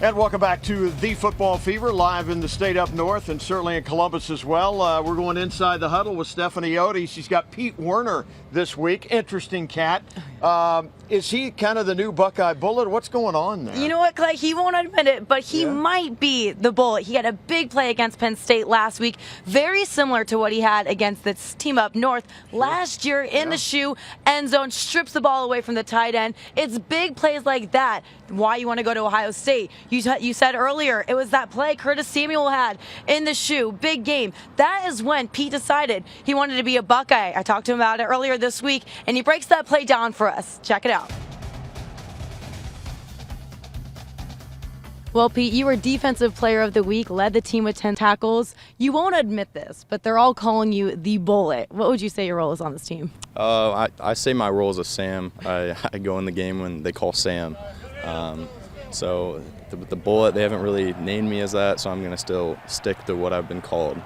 And welcome back to the Football Fever, live in the state up north and certainly in Columbus as well. We're going inside the huddle with Stephanie Odie. She's got Pete Werner this week. Interesting cat. Is he kind of the new Buckeye Bullet? What's going on there? You know what, Clay? He won't admit it, but he might be the Bullet. He had a big play against Penn State last week, very similar to what he had against this team up north last year in the shoe, end zone, strips the ball away from the tight end. It's big plays like that. Why you want to go to Ohio State. You said earlier it was that play Curtis Samuel had in the shoe, big game. That is when Pete decided he wanted to be a Buckeye. I talked to him about it earlier this week, and he breaks that play down for us. Check it out. Well, Pete, you were Defensive Player of the Week, led the team with 10 tackles. You won't admit this, but they're all calling you the Bullet. What would you say your role is on this team? I say my role is a Sam. I go in the game when they call Sam. So the Bullet, they haven't really named me as that, so I'm going to still stick to what I've been called.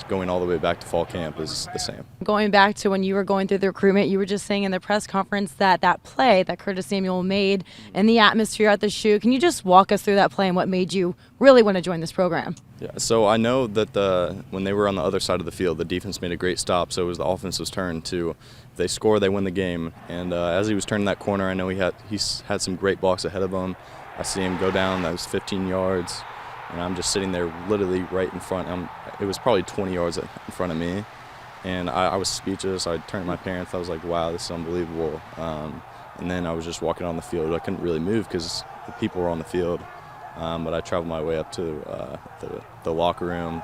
Going all the way back to fall camp is the same. Going back to when you were going through the recruitment, you were just saying in the press conference that play that Curtis Samuel made and the atmosphere at the shoe. Can you just walk us through that play and what made you really want to join this program? Yeah, so I know that when they were on the other side of the field, the defense made a great stop, so it was the offense's turn to, if they score, they win the game. And as he was turning that corner, I know he's had some great blocks ahead of him. I see him go down, that was 15 yards. And I'm just sitting there literally right in front. It was probably 20 yards in front of me. And I was speechless. I turned to my parents. I was like, wow, this is unbelievable. And then I was just walking on the field. I couldn't really move because the people were on the field. But I traveled my way up to the locker room.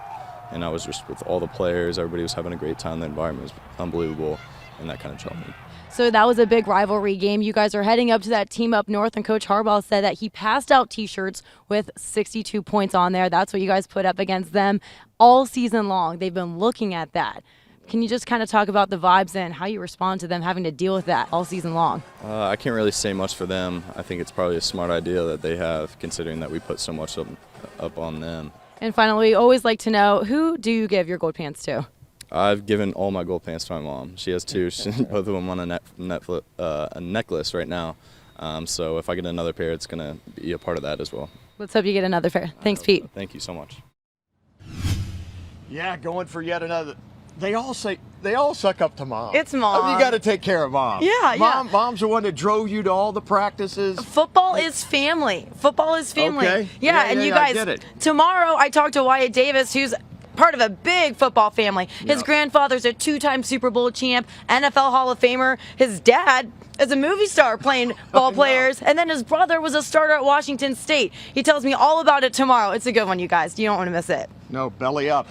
And I was just with all the players. Everybody was having a great time. The environment was unbelievable. And that kind of drove me. So that was a big rivalry game. You guys are heading up to that team up north, and Coach Harbaugh said that he passed out T-shirts with 62 points on there. That's what you guys put up against them all season long. They've been looking at that. Can you just kind of talk about the vibes and how you respond to them having to deal with that all season long? I can't really say much for them. I think it's probably a smart idea that they have, considering that we put so much up on them. And finally, we always like to know, who do you give your gold pants to? I've given all my gold pants to my mom. She has two. Both of them on a necklace right now. So if I get another pair, it's going to be a part of that as well. Let's hope you get another pair. Thanks, Pete. So. Thank you so much. Yeah, going for yet another. They all suck up to mom. It's mom. You got to take care of mom. Yeah. Mom's the one that drove you to all the practices. Football is family. Football is family. Okay. Yeah, and you guys, I get it. Tomorrow I talked to Wyatt Davis, who's part of a big football family. His grandfather's a two-time Super Bowl champ, NFL Hall of Famer. His dad is a movie star playing ball players, and then his brother was a starter at Washington State. He tells me all about it tomorrow. It's a good one, you guys. You don't want to miss it. No, belly up.